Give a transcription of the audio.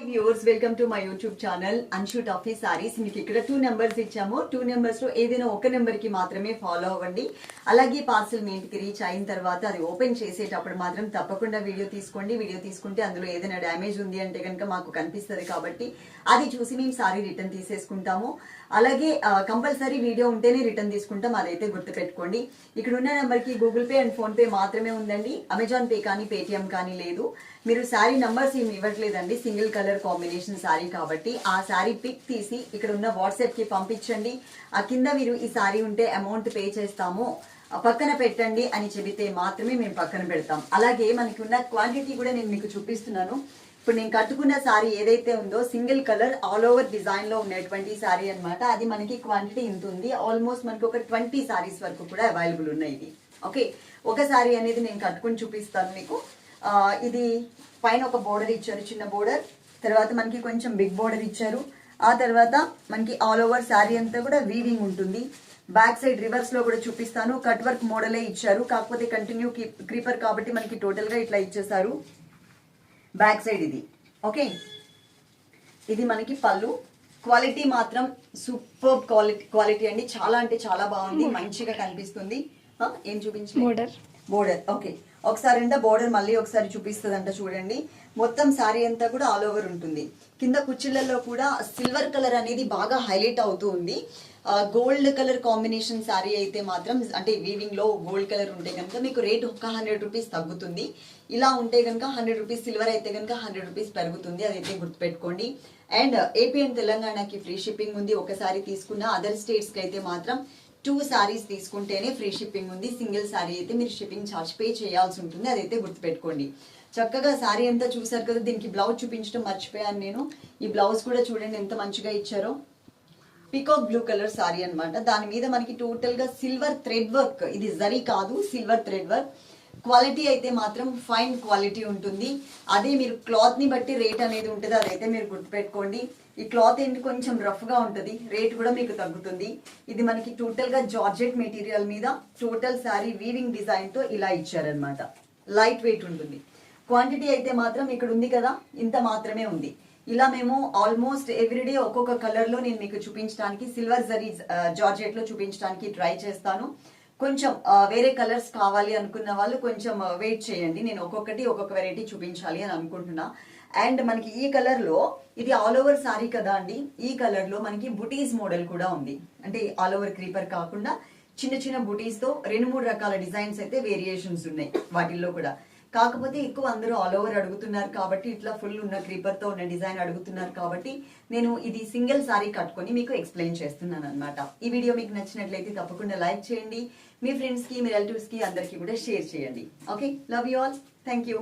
Viewers welcome to my YouTube channel Anshu Tuffy saris. మీకు ఇక్కడ 2 numbers ఇచ్చాము. 2 నెంబర్స్ లో ఏదైనా ఒక నెంబర్ కి మాత్రమే ఫాలో అవ్వండి. అలాగే పార్సల్ మీ ఇంటికి రీచ్ అయిన తర్వాత అది ఓపెన్ చేసేటప్పుడు మాత్రం తప్పకుండా వీడియో తీసుకోండి. వీడియో తీసుకుంటే అందులో ఏదైనా డ్యామేజ్ ఉంది అంటే కనుక మాకు కనిపిస్తుంది కాబట్టి అది చూసి మేము సారీ రిటర్న్ తీసేసుకుంటాము. అలాగే కంపల్సరీ వీడియో ఉంటేనే రిటర్న్ తీసుకుంటాం, అదైతే గుర్తుపెట్టుకోండి. ఇక్కడ ఉన్న నెంబర్ కి Google pay and phone pay మాత్రమే ఉందండి. అమెజాన్ పే కానీ పేటిఎం కానీ లేదు. మీరు శారీ నంబర్స్ ఏమి ఇవ్వట్లేదండి, సింగిల్ కలర్ కాంబినేషన్ శారీ కాబట్టి ఆ శారీ పిక్ తీసి ఇక్కడ ఉన్న వాట్సాప్ కి పంపించండి. ఆ కింద మీరు ఈ శారీ ఉంటే అమౌంట్ పే చేస్తాము పక్కన పెట్టండి అని చెబితే మాత్రమే మేము పక్కన పెడతాం. అలాగే మనకి ఉన్న క్వాంటిటీ కూడా నేను మీకు చూపిస్తున్నాను. ఇప్పుడు నేను కట్టుకున్న శారీ ఏదైతే ఉందో single colour all over design లో ఉన్నటువంటి శారీ అనమాట. అది మనకి క్వాంటిటీ ఇంత ఉంది. ఆల్మోస్ట్ మనకి ఒక 20 శారీస్ వరకు కూడా అవైలబుల్ ఉన్నాయి ఇది. ఓకే, ఒక శారీ అనేది నేను కట్టుకుని చూపిస్తాను మీకు. ఇది పైన ఒక బోర్డర్ ఇచ్చారు, చిన్న బోర్డర్. తర్వాత మనకి కొంచెం బిగ్ బోర్డర్ ఇచ్చారు. ఆ తర్వాత మనకి ఆల్ ఓవర్ శారీ అంతా కూడా వీవింగ్ ఉంటుంది. బ్యాక్ సైడ్ రివర్స్ లో కూడా చూపిస్తాను. కట్ వర్క్ మోడలే ఇచ్చారు, కాకపోతే కంటిన్యూ క్రీపర్ కాబట్టి మనకి టోటల్ గా ఇట్లా ఇచ్చేసారు. బ్యాక్ సైడ్ ఇది. ఓకే, ఇది మనకి పళ్ళు. క్వాలిటీ మాత్రం సూపర్ క్వాలిటీ అండి. చాలా అంటే చాలా బాగుంది, మంచిగా కనిపిస్తుంది. ఏం చూపించలేదు బోర్డర్. ఓకే, ఒకసారి అంటే బోర్డర్ మళ్ళీ ఒకసారి చూపిస్తుందంట చూడండి. మొత్తం శారీ అంతా కూడా ఆల్ ఓవర్ ఉంటుంది. కింద కుచ్చిళ్లలో కూడా సిల్వర్ కలర్ అనేది బాగా హైలైట్ అవుతూ ఉంది. గోల్డ్ కలర్ కాంబినేషన్ శారీ అయితే మాత్రం అంటే వీవింగ్ లో గోల్డ్ కలర్ ఉంటే కనుక మీకు రేట్ ఒక 100 రూపీస్ తగ్గుతుంది. ఇలా ఉంటే కనుక 100 రూపీస్, సిల్వర్ అయితే కనుక 100 రూపీస్ పెరుగుతుంది. అదైతే గుర్తుపెట్టుకోండి. అండ్ ఏపీ అండ్ తెలంగాణకి ఫ్రీ షిప్పింగ్ ఉంది. ఒకసారి తీసుకున్న అదర్ స్టేట్స్ కి అయితే మాత్రం 2 శారీస్ తీసుకుంటేనే ఫ్రీ షిప్పింగ్ ఉంది. సింగిల్ శారీ అయితే మీరు షిప్పింగ్ ఛార్జ్ పే చేయాల్సి ఉంటుంది. అదైతే గుర్తుపెట్టుకోండి. చక్కగా శారీ అంతా చూసారు కదా. దీనికి బ్లౌజ్ చూపించడం మర్చిపోయాను నేను. ఈ బ్లౌజ్ కూడా చూడండి ఎంత మంచిగా ఇచ్చారో. పీకాక్ బ్లూ కలర్ శారీ అనమాట. దాని మీద మనకి టోటల్ గా సిల్వర్ థ్రెడ్ వర్క్, ఇది జరీ కాదు, సిల్వర్ థ్రెడ్ వర్క్. క్వాలిటీ అయితే మాత్రం ఫైన్ క్వాలిటీ ఉంటుంది. అదే మీరు క్లాత్ ని బట్టి రేట్ అనేది ఉంటుంది, అదైతే మీరు గుర్తుపెట్టుకోండి. ఈ క్లాత్ ఏంటి కొంచెం రఫ్ గా ఉంటుంది, రేట్ కూడా మీకు తగ్గుతుంది. ఇది మనకి టోటల్ గా జార్జెట్ మెటీరియల్ మీద టోటల్ శారీ వీవింగ్ డిజైన్ తో ఇలా ఇచ్చారనమాట. లైట్ వెయిట్ ఉంటుంది. క్వాంటిటీ అయితే మాత్రం ఇక్కడ ఉంది కదా, ఇంత మాత్రమే ఉంది. ఇలా మేము ఆల్మోస్ట్ ఎవ్రీడే ఒక్కొక్క కలర్ లో నేను మీకు చూపించడానికి, సిల్వర్ జరీ జార్జెట్ లో చూపించడానికి ట్రై చేస్తాను. కొంచెం వేరే కలర్స్ కావాలి అనుకున్న వాళ్ళు కొంచెం వెయిట్ చేయండి. నేను ఒక్కొక్కటి ఒక్కొక్క వెరైటీ చూపించాలి అని అనుకుంటున్నా. అండ్ మనకి ఈ కలర్ లో, ఇది ఆల్ ఓవర్ సారీ కదా అండి, ఈ కలర్ లో మనకి బుటీస్ మోడల్ కూడా ఉంది. అంటే ఆల్ ఓవర్ క్రీపర్ కాకుండా చిన్న చిన్న బుటీస్ తో 2-3 రకాల డిజైన్స్ అయితే వేరియేషన్స్ ఉన్నాయి వాటిల్లో కూడా. కాకపోతే ఎక్కువ అందరూ ఆల్ ఓవర్ అడుగుతున్నారు కాబట్టి, ఇట్లా ఫుల్ ఉన్న క్రీపర్ తో ఉన్న డిజైన్ అడుగుతున్నారు కాబట్టి నేను ఇది సింగిల్ సారీ కట్టుకొని మీకు ఎక్స్ప్లెయిన్ చేస్తున్నాను అనమాట. ఈ వీడియో మీకు నచ్చినట్లయితే తప్పకుండా లైక్ చేయండి. మీ ఫ్రెండ్స్ కి, మీ రిలేటివ్స్ కి అందరికీ కూడా షేర్ చేయండి. Okay, love you all. Thank you.